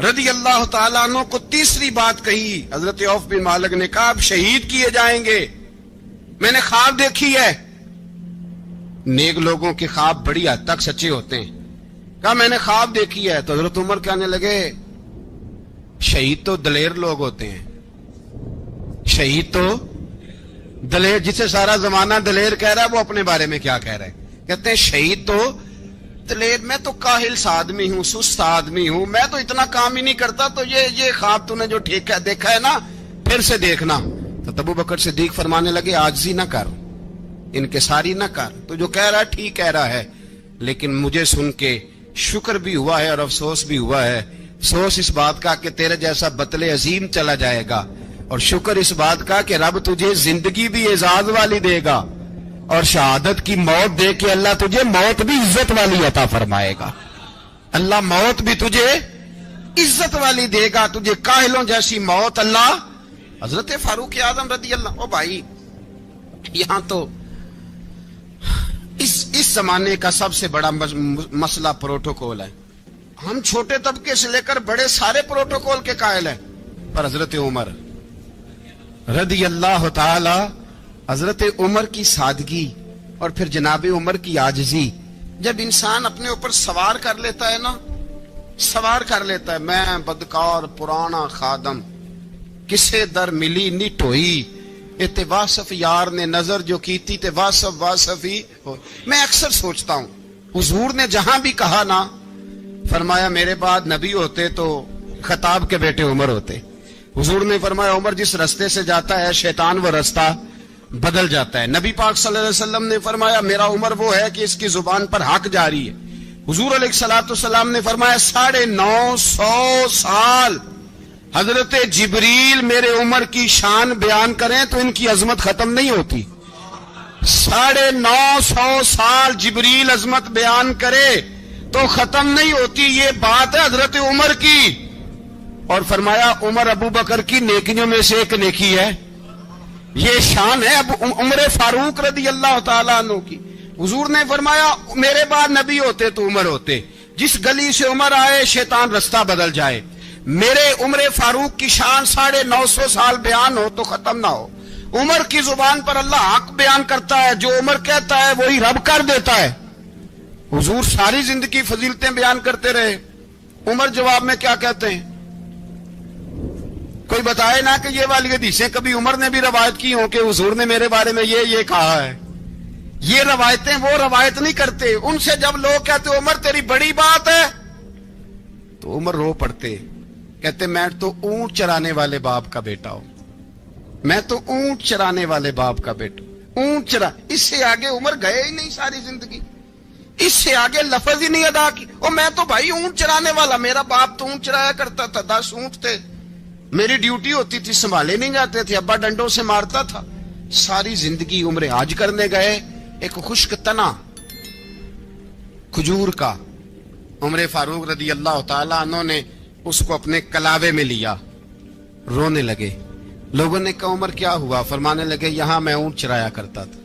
رضی اللہ تعالیٰ عنہ کو تیسری بات کہی، حضرت عوف بن مالک نے کہا آپ شہید کیے جائیں گے، میں نے خواب دیکھی ہے۔ نیک لوگوں کے خواب بڑی حد تک سچے ہوتے ہیں، کہا میں نے خواب دیکھی ہے۔ تو حضرت عمر کہنے لگے شہید تو دلیر لوگ ہوتے ہیں، شہید تو دلیر، جسے سارا زمانہ دلیر کہہ رہا ہے وہ اپنے بارے میں کیا کہہ رہا ہے؟ کہتے ہیں شہید تو دلیر، میں تو کاہل سا آدمی ہوں، سست آدمی ہوں، میں تو اتنا کام ہی نہیں کرتا، تو یہ خواب تو نے جو دیکھا ہے نا پھر سے دیکھنا۔ تو ابو بکر صدیق فرمانے لگے عاجزی نہ کر، انکساری نہ کر، تو جو کہہ رہا ہے ٹھیک کہہ رہا ہے، لیکن مجھے سن کے شکر بھی ہوا ہے اور افسوس بھی ہوا ہے۔ افسوس اس بات کا کہ تیرے جیسا بطل عظیم چلا جائے گا، اور شکر اس بات کا کہ رب تجھے زندگی بھی اعزاز والی دے گا، اور شہادت کی موت دے کے اللہ تجھے موت بھی عزت والی عطا فرمائے گا۔ اللہ موت بھی تجھے عزت والی دے گا، تجھے کاہلوں جیسی موت اللہ۔ حضرت فاروق اعظم رضی اللہ، او بھائی یہاں تو اس زمانے کا سب سے بڑا مسئلہ پروٹوکول ہے۔ ہم چھوٹے طبقے سے لے کر بڑے سارے پروٹوکول کے قائل ہیں، پر حضرت عمر رضی اللہ تعالی، حضرت عمر کی سادگی اور پھر جناب عمر کی عاجزی، جب انسان اپنے اوپر سوار کر لیتا ہے نا، سوار کر لیتا ہے، میں بدکار پرانا خادم، کسے در ملی نٹ ہوئی، تے واصف یار نے نظر جو کیتی تے واصف ہی ہو۔ میں اکثر سوچتا ہوں حضور نے جہاں بھی کہا نا، فرمایا میرے بعد نبی ہوتے تو خطاب کے بیٹے عمر ہوتے۔ حضور نے فرمایا عمر جس رستے سے جاتا ہے شیطان وہ رستہ بدل جاتا ہے۔ نبی پاک صلی اللہ علیہ وسلم نے فرمایا میرا عمر وہ ہے کہ اس کی زبان پر حق جاری ہے۔ حضور علیہ السلام نے فرمایا 950 سال حضرت جبریل میرے عمر کی شان بیان کریں تو ان کی عظمت ختم نہیں ہوتی۔ 950 سال جبریل عظمت بیان کرے تو ختم نہیں ہوتی، یہ بات ہے حضرت عمر کی۔ اور فرمایا عمر ابو بکر کی نیکیوں میں سے ایک نیکی ہے، یہ شان ہے عمر فاروق رضی اللہ تعالیٰ عنہ کی۔ حضور نے فرمایا میرے بعد نبی ہوتے تو عمر ہوتے، جس گلی سے عمر آئے شیطان رستہ بدل جائے۔ میرے عمر فاروق کی شان 950 سال بیان ہو تو ختم نہ ہو۔ عمر کی زبان پر اللہ حق بیان کرتا ہے، جو عمر کہتا ہے وہی رب کر دیتا ہے۔ حضور ساری زندگی فضیلتیں بیان کرتے رہے، عمر جواب میں کیا کہتے ہیں؟ کوئی بتائے نا کہ یہ والی حدیثیں کبھی عمر نے بھی روایت کی ہوں کہ حضور نے میرے بارے میں یہ کہا ہے۔ یہ روایتیں وہ روایت نہیں کرتے، ان سے جب لوگ کہتے عمر تیری بڑی بات ہے تو عمر رو پڑتے، کہتے میں تو اونٹ چرانے والے باپ کا بیٹا ہوں، میں تو اونٹ چرانے والے باپ کا بیٹا، اونٹ چرا۔ اس سے آگے عمر گئے ہی نہیں ساری زندگی، اس سے آگے لفظ ہی نہیں ادا کی۔ اور میں تو بھائی اونٹ چرانے والا، میرا باپ تو اونٹ چرایا کرتا تھا، 10 اونٹ تھے، میری ڈیوٹی ہوتی تھی، سنبھالے نہیں جاتے تھے، ابا ڈنڈوں سے مارتا تھا۔ ساری زندگی عمر حج کرنے گئے، ایک خشک تنا کھجور کا عمر فاروق رضی اللہ تعالیٰ عنہ نے اس کو اپنے کلاوے میں لیا، رونے لگے۔ لوگوں نے کہا عمر کیا ہوا؟ فرمانے لگے یہاں میں اونٹ چرایا کرتا تھا،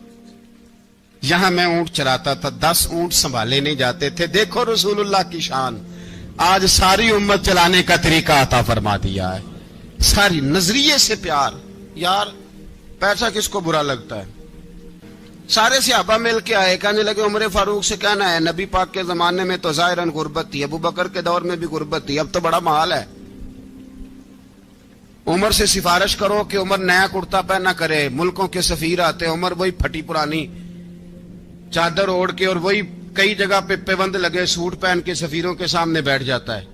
یہاں میں اونٹ چراتا تھا، 10 اونٹ سنبھالے نہیں جاتے تھے۔ دیکھو رسول اللہ کی شان، آج ساری امت چلانے کا طریقہ عطا فرما دیا ہے، ساری نظریے سے پیار۔ یار پیسہ کس کو برا لگتا ہے؟ سارے صحابہ مل کے آئے، کہنے لگے عمر فاروق سے کہنا ہے نبی پاک کے زمانے میں تو ظاہراً غربت تھی، ابو بکر کے دور میں بھی غربت تھی، اب تو بڑا محال ہے۔ عمر سے سفارش کرو کہ عمر نیا کرتا پہنا کرے، ملکوں کے سفیر آتے، عمر وہی پھٹی پرانی چادر اوڑھ کے اور وہی کئی جگہ پہ پیوند لگے سوٹ پہن کے سفیروں کے سامنے بیٹھ جاتا ہے۔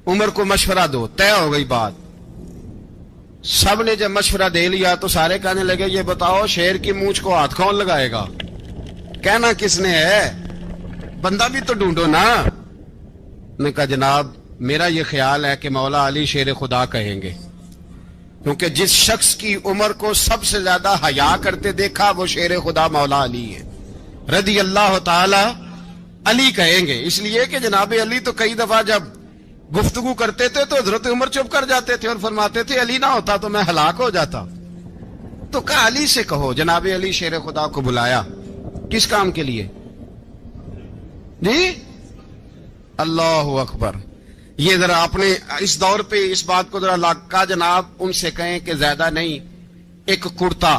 عمر کو مشورہ دو، طے ہو گئی بات۔ سب نے جب مشورہ دے لیا تو سارے کہنے لگے یہ بتاؤ شیر کی مونچھ کو ہاتھ کون لگائے گا؟ کہنا کس نے ہے؟ بندہ بھی تو ڈھونڈو نا۔ نے کہا جناب میرا یہ خیال ہے کہ مولا علی شیر خدا کہیں گے، کیونکہ جس شخص کی عمر کو سب سے زیادہ حیا کرتے دیکھا وہ شیر خدا مولا علی ہے رضی اللہ تعالی۔ علی کہیں گے اس لیے کہ جناب علی تو کئی دفعہ جب گفتگو کرتے تھے تو حضرت عمر چپ کر جاتے تھے اور فرماتے تھے علی نہ ہوتا تو میں ہلاک ہو جاتا۔ تو کہا علی سے کہو۔ جناب علی شیر خدا کو بلایا، کس کام کے لیے؟ جی اللہ اکبر۔ یہ ذرا اپنے اس دور پہ اس بات کو ذرا لاکا جناب ان سے کہیں کہ زیادہ نہیں، ایک کرتا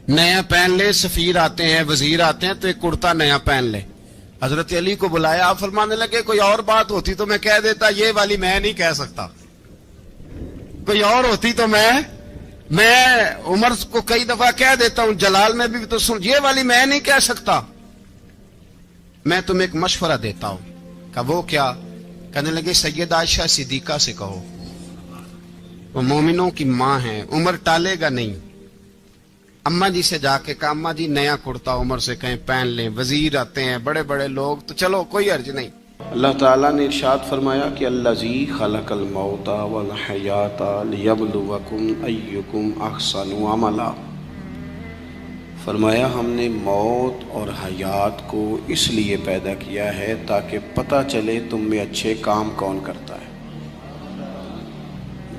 نیا پہن لے، سفیر آتے ہیں وزیر آتے ہیں تو ایک کرتا نیا پہن لے، حضرت علی کو بلایا, آپ فرمانے لگے کوئی اور بات ہوتی تو میں کہہ دیتا, یہ والی میں نہیں کہہ سکتا. کوئی اور ہوتی تو میں عمر کو کئی دفعہ کہہ دیتا ہوں, جلال میں بھی تو سن, یہ والی میں نہیں کہہ سکتا. میں تمہیں ایک مشورہ دیتا ہوں. کہ وہ کیا؟ کہنے لگے سیدہ عائشہ صدیقہ سے کہو, وہ مومنوں کی ماں ہیں, عمر ٹالے گا نہیں. اماں جی سے جا کے کہا اماں جی نیا کرتا عمر سے کہیں پہن لیں, وزیر آتے ہیں بڑے بڑے لوگ, تو چلو کوئی حرج نہیں. اللہ تعالیٰ نے ارشاد فرمایا کہ الذی خلق الموت والحیات لیبلوکم ایکم احسن عملا. فرمایا ہم نے موت اور حیات کو اس لیے پیدا کیا ہے تاکہ پتہ چلے تم میں اچھے کام کون کرتا ہے,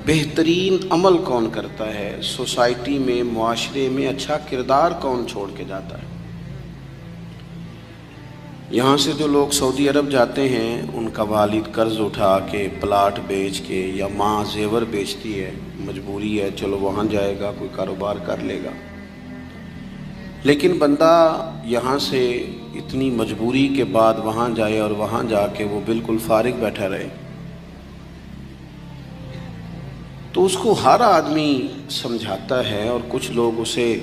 بہترین عمل کون کرتا ہے, سوسائٹی میں معاشرے میں اچھا کردار کون چھوڑ کے جاتا ہے. یہاں سے جو لوگ سعودی عرب جاتے ہیں ان کا والد قرض اٹھا کے پلاٹ بیچ کے, یا ماں زیور بیچتی ہے, مجبوری ہے چلو وہاں جائے گا کوئی کاروبار کر لے گا. لیکن بندہ یہاں سے اتنی مجبوری کے بعد وہاں جائے اور وہاں جا کے وہ بالکل فارغ بیٹھا رہے, تو اس کو ہر آدمی سمجھاتا ہے, اور کچھ لوگ اسے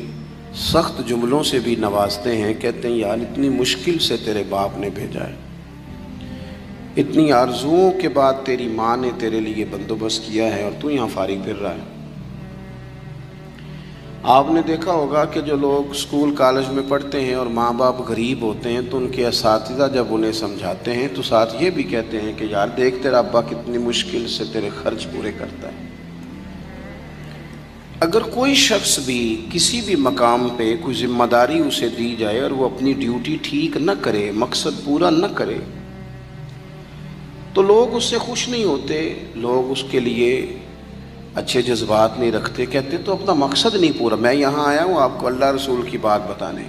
سخت جملوں سے بھی نوازتے ہیں. کہتے ہیں یار اتنی مشکل سے تیرے باپ نے بھیجا ہے, اتنی آرزوؤں کے بعد تیری ماں نے تیرے لیے بندوبست کیا ہے اور تو یہاں فارغ پھر رہا ہے. آپ نے دیکھا ہوگا کہ جو لوگ اسکول کالج میں پڑھتے ہیں اور ماں باپ غریب ہوتے ہیں تو ان کے اساتذہ جب انہیں سمجھاتے ہیں تو ساتھ یہ بھی کہتے ہیں کہ یار دیکھ تیرا ابا کتنی مشکل سے تیرے خرچ پورے کرتا ہے. اگر کوئی شخص بھی کسی بھی مقام پہ کوئی ذمہ داری اسے دی جائے اور وہ اپنی ڈیوٹی ٹھیک نہ کرے, مقصد پورا نہ کرے, تو لوگ اس سے خوش نہیں ہوتے, لوگ اس کے لیے اچھے جذبات نہیں رکھتے. کہتے تو اپنا مقصد نہیں پورا, میں یہاں آیا ہوں آپ کو اللہ رسول کی بات بتانے,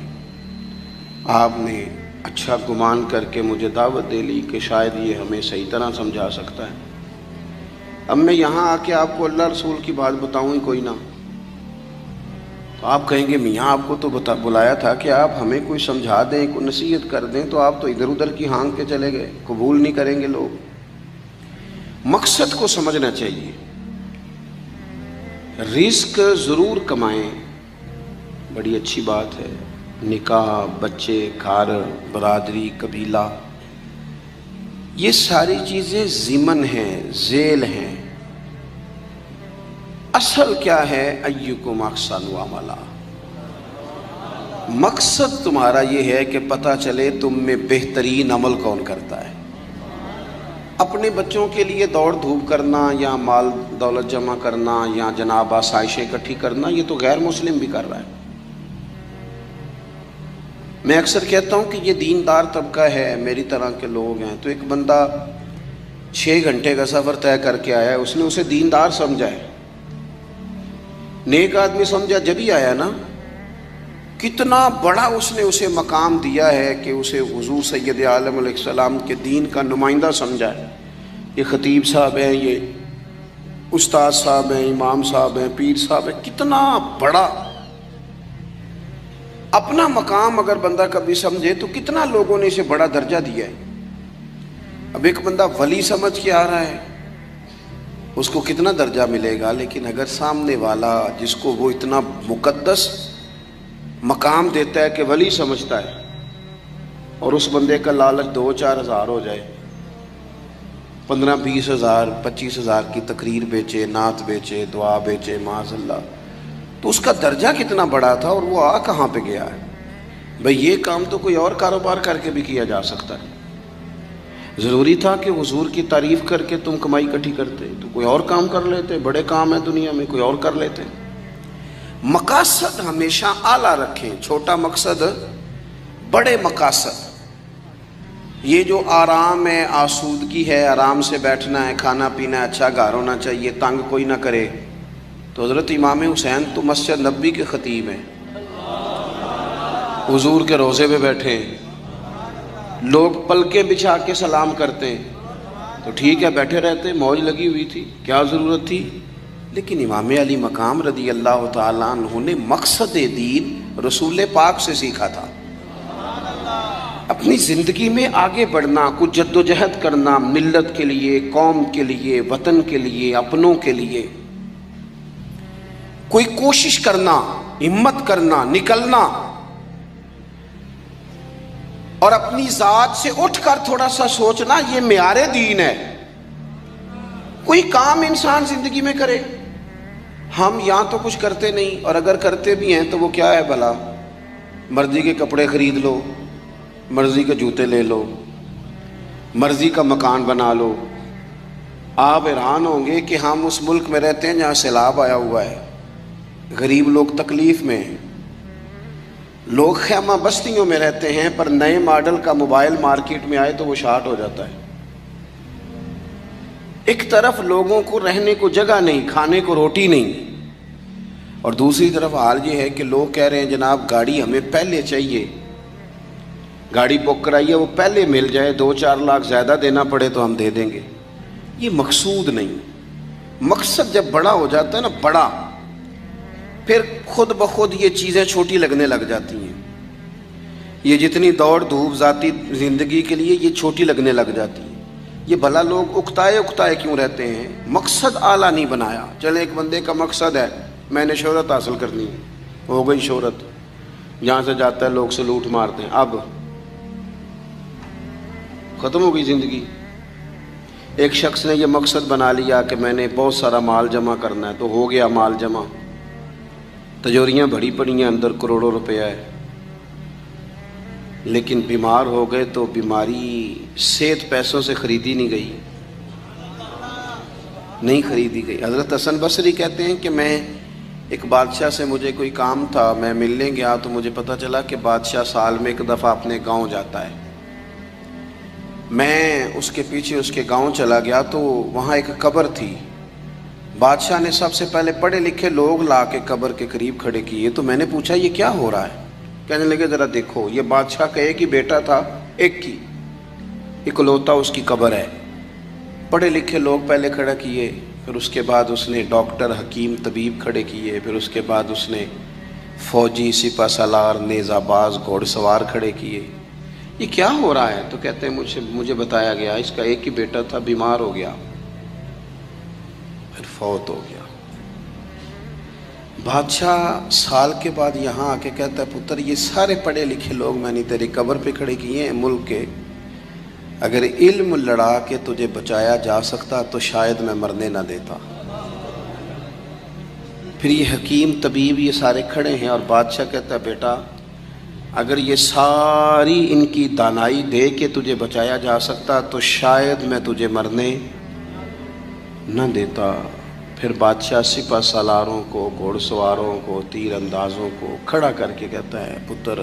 آپ نے اچھا گمان کر کے مجھے دعوت دے لی کہ شاید یہ ہمیں صحیح طرح سمجھا سکتا ہے. اب میں یہاں آ کے آپ کو اللہ رسول کی بات بتاؤں ہی کوئی نہ, تو آپ کہیں گے میاں آپ کو تو بلایا تھا کہ آپ ہمیں کوئی سمجھا دیں, کوئی نصیحت کر دیں, تو آپ تو ادھر ادھر کی ہانک کے چلے گئے. قبول نہیں کریں گے لوگ. مقصد کو سمجھنا چاہیے. رزق ضرور کمائیں, بڑی اچھی بات ہے, نکاح, بچے, گھر, برادری, قبیلہ, یہ ساری چیزیں ضمن ہیں, ذیل ہیں. اصل کیا ہے؟ ایکم احسن عملا. مقصد تمہارا یہ ہے کہ پتہ چلے تم میں بہترین عمل کون کرتا ہے. اپنے بچوں کے لیے دوڑ دھوپ کرنا یا مال دولت جمع کرنا یا جناب آسائشیں اکٹھی کرنا, یہ تو غیر مسلم بھی کر رہا ہے. میں اکثر کہتا ہوں کہ یہ دیندار طبقہ ہے, میری طرح کے لوگ ہیں. تو ایک بندہ 6 گھنٹے کا سفر طے کر کے آیا ہے, اس نے اسے دیندار سمجھا ہے, نیک آدمی سمجھا, جب ہی آیا نا, کتنا بڑا اس نے اسے مقام دیا ہے کہ اسے حضور سید عالم علیہ السلام کے دین کا نمائندہ سمجھا ہے. یہ خطیب صاحب ہیں, یہ استاد صاحب ہیں, امام صاحب ہیں, پیر صاحب ہیں, کتنا بڑا اپنا مقام اگر بندہ کبھی سمجھے تو کتنا لوگوں نے اسے بڑا درجہ دیا ہے. اب ایک بندہ ولی سمجھ کے آ رہا ہے, اس کو کتنا درجہ ملے گا, لیکن اگر سامنے والا جس کو وہ اتنا مقدس مقام دیتا ہے کہ ولی سمجھتا ہے, اور اس بندے کا لالچ 2-4 ہزار ہو جائے, 15-20 ہزار 25 ہزار کی تقریر بیچے, نعت بیچے, دعا بیچے, معاذ اللہ, تو اس کا درجہ کتنا بڑا تھا اور وہ کہاں پہ گیا ہے. بھئی یہ کام تو کوئی اور کاروبار کر کے بھی کیا جا سکتا ہے. ضروری تھا کہ حضور کی تعریف کر کے تم کمائی اکٹھی کرتے, تو کوئی اور کام کر لیتے. بڑے کام ہیں دنیا میں, کوئی اور کر لیتے. مقاصد ہمیشہ اعلیٰ رکھیں, چھوٹا مقصد, بڑے مقاصد. یہ جو آرام ہے, آسودگی ہے, آرام سے بیٹھنا ہے, کھانا پینا ہے, اچھا گھر ہونا چاہیے, تنگ کوئی نہ کرے, تو حضرت امام حسین تو مسجد نبوی کے خطیب ہیں, حضور کے روضے پہ بیٹھے ہیں, لوگ پلکیں بچھا کے سلام کرتے ہیں, تو ٹھیک ہے بیٹھے رہتے, موج لگی ہوئی تھی, کیا ضرورت تھی. لیکن امام علی مقام رضی اللہ تعالیٰ عنہ نے مقصد دین رسول پاک سے سیکھا تھا. اپنی زندگی میں آگے بڑھنا، کچھ جدوجہد کرنا، ملت کے لیے، قوم کے لیے، وطن کے لیے، اپنوں کے لیے کوئی کوشش کرنا، ہمت کرنا، نکلنا، اور اپنی ذات سے اٹھ کر تھوڑا سا سوچنا، یہ معیار دین ہے۔ کوئی کام انسان زندگی میں کرے، ہم یہاں تو کچھ کرتے نہیں، اور اگر کرتے بھی ہیں تو وہ کیا ہے بھلا؟ مرضی کے کپڑے خرید لو، مرضی کے جوتے لے لو، مرضی کا مکان بنا لو۔ آپ حیران ہوں گے کہ ہم اس ملک میں رہتے ہیں جہاں سیلاب آیا ہوا ہے، غریب لوگ تکلیف میں ہیں، لوگ خیمہ بستیوں میں رہتے ہیں، پر نئے ماڈل کا موبائل مارکیٹ میں آئے تو وہ شارٹ ہو جاتا ہے۔ ایک طرف لوگوں کو رہنے کو جگہ نہیں، کھانے کو روٹی نہیں، اور دوسری طرف حال یہ ہے کہ لوگ کہہ رہے ہیں جناب گاڑی ہمیں پہلے چاہیے، گاڑی بک کرائیے، وہ پہلے مل جائے، 2-4 لاکھ زیادہ دینا پڑے تو ہم دے دیں گے۔ یہ مقصود نہیں۔ مقصد جب بڑا ہو جاتا ہے نا، بڑا، پھر خود بخود یہ چیزیں چھوٹی لگنے لگ جاتی ہیں۔ یہ جتنی دوڑ دھوپ ذاتی زندگی کے لیے یہ چھوٹی لگنے لگ جاتی ہیں۔ یہ بھلا لوگ اکتائے کیوں رہتے ہیں؟ مقصد اعلیٰ نہیں بنایا۔ چلے ایک بندے کا مقصد ہے میں نے شہرت حاصل کرنی ہے، ہو گئی شہرت، جہاں سے جاتا ہے لوگ سلوٹ مارتے ہیں، اب ختم ہو گئی زندگی۔ ایک شخص نے یہ مقصد بنا لیا کہ میں نے بہت سارا مال جمع کرنا ہے، تو ہو گیا مال جمع، تجوریاں بڑی پڑی ہیں، اندر کروڑوں روپیہ ہے، لیکن بیمار ہو گئے تو بیماری صحت پیسوں سے خریدی نہیں گئی، نہیں خریدی گئی۔ حضرت حسن بصری کہتے ہیں کہ میں ایک بادشاہ سے مجھے کوئی کام تھا، میں ملنے گیا تو مجھے پتہ چلا کہ بادشاہ سال میں ایک دفعہ اپنے گاؤں جاتا ہے۔ میں اس کے پیچھے اس کے گاؤں چلا گیا تو وہاں ایک قبر تھی۔ بادشاہ نے سب سے پہلے پڑھے لکھے لوگ لا کے قبر کے قریب کھڑے کیے، تو میں نے پوچھا یہ کیا ہو رہا ہے؟ کہنے لگے ذرا دیکھو، یہ بادشاہ کا ایک ہی بیٹا تھا، ایک کی اکلوتا اس کی قبر ہے۔ پڑھے لکھے لوگ پہلے کھڑا کیے، پھر اس کے بعد اس نے ڈاکٹر، حکیم، طبیب کھڑے کیے، پھر اس کے بعد اس نے فوجی، سپہ سالار، نیزہ باز، گھوڑ سوار کھڑے کیے۔ یہ کیا ہو رہا ہے؟ تو کہتے ہیں مجھے بتایا گیا اس کا ایک ہی بیٹا تھا، بیمار ہو گیا، پھر فوت ہو گیا۔ بادشاہ سال کے بعد یہاں آ کے کہتا ہے پتر یہ سارے پڑھے لکھے لوگ میں نے تیری قبر پہ کھڑے کیے ہیں ملک کے، اگر علم لڑا کے تجھے بچایا جا سکتا تو شاید میں مرنے نہ دیتا۔ پھر یہ حکیم، طبیب، یہ سارے کھڑے ہیں، اور بادشاہ کہتا ہے بیٹا اگر یہ ساری ان کی دانائی دے کے تجھے بچایا جا سکتا تو شاید میں تجھے مرنے نہ دیتا۔ پھر بادشاہ سپہ سالاروں کو، گھوڑ سواروں کو، تیر اندازوں کو کھڑا کر کے کہتا ہے پتر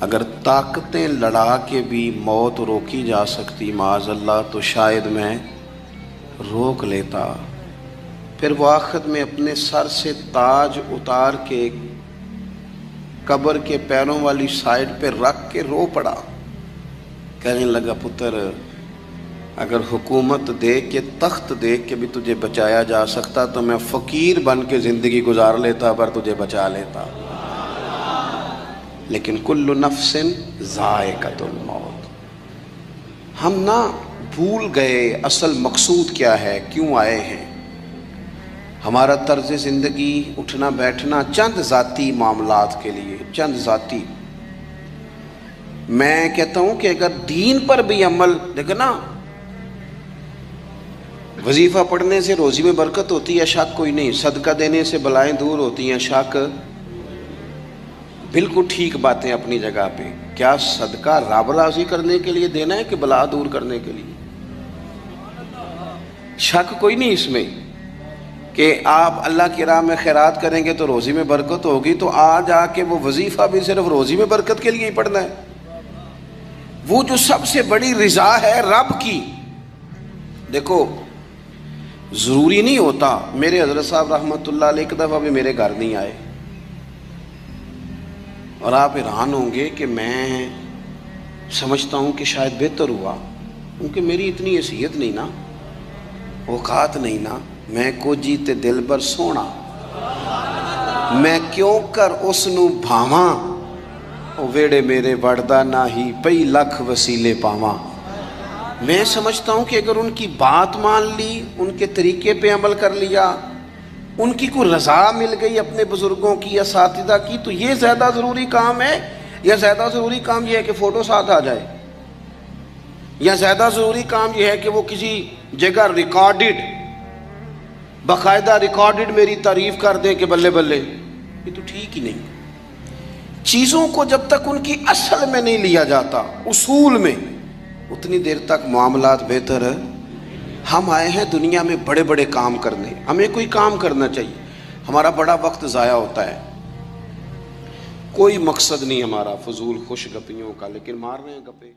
اگر طاقتیں لڑا کے بھی موت روکی جا سکتی معاذ اللہ تو شاید میں روک لیتا۔ پھر وہ آخر میں اپنے سر سے تاج اتار کے قبر کے پیروں والی سائڈ پہ رکھ کے رو پڑا، کہنے لگا پتر اگر حکومت دے کے، تخت دے کے بھی تجھے بچایا جا سکتا تو میں فقیر بن کے زندگی گزار لیتا پر تجھے بچا لیتا، لیکن کل نفس ذائقۃ الموت۔ ہم نہ بھول گئے اصل مقصود کیا ہے، کیوں آئے ہیں۔ ہمارا طرز زندگی، اٹھنا بیٹھنا چند ذاتی معاملات کے لیے، چند ذاتی۔ میں کہتا ہوں کہ اگر دین پر بھی عمل، دیکھو نا، وظیفہ پڑھنے سے روزی میں برکت ہوتی ہے، شک کوئی نہیں، صدقہ دینے سے بلائیں دور ہوتی ہیں، شک، بالکل ٹھیک باتیں اپنی جگہ پہ۔ کیا صدقہ رب راضی کرنے کے لیے دینا ہے کہ بلا دور کرنے کے لیے؟ شک کوئی نہیں اس میں کہ آپ اللہ کی راہ میں خیرات کریں گے تو روزی میں برکت ہوگی، تو آج آ کے وہ وظیفہ بھی صرف روزی میں برکت کے لیے ہی پڑھنا ہے؟ وہ جو سب سے بڑی رضا ہے رب کی، دیکھو ضروری نہیں ہوتا۔ میرے حضرت صاحب رحمۃ اللہ علیہ ایک دفعہ بھی میرے گھر نہیں آئے، اور آپ حیران ہوں گے کہ میں سمجھتا ہوں کہ شاید بہتر ہوا، کیونکہ میری اتنی حیثیت نہیں نا، اوقات نہیں نا، میں کو جیتے دل بر سونا، میں کیوں کر اس نو بھاواں او ویڑے میرے وڑدا نہ ہی پئی لکھ وسیلے پاواں. میں سمجھتا ہوں کہ اگر ان کی بات مان لی, ان کے طریقے پہ عمل کر لیا, ان کی کوئی رضا مل گئی اپنے بزرگوں کی, اساتذہ کی, تو یہ زیادہ ضروری کام ہے, یا زیادہ ضروری کام یہ ہے کہ فوٹو ساتھ آ جائے, یا زیادہ ضروری کام یہ ہے کہ وہ کسی جگہ ریکارڈڈ, باقاعدہ ریکارڈڈ میری تعریف کر دیں کہ بلے بلے. یہ تو ٹھیک ہی نہیں. چیزوں کو جب تک ان کی اصل میں نہیں لیا جاتا, اصول میں, اتنی دیر تک معاملات بہتر ہے. ہم آئے ہیں دنیا میں بڑے بڑے کام کرنے, ہمیں کوئی کام کرنا چاہیے. ہمارا بڑا وقت ضائع ہوتا ہے, کوئی مقصد نہیں ہمارا فضول خوش گپیوں کا, لیکن مار رہے ہیں گپے.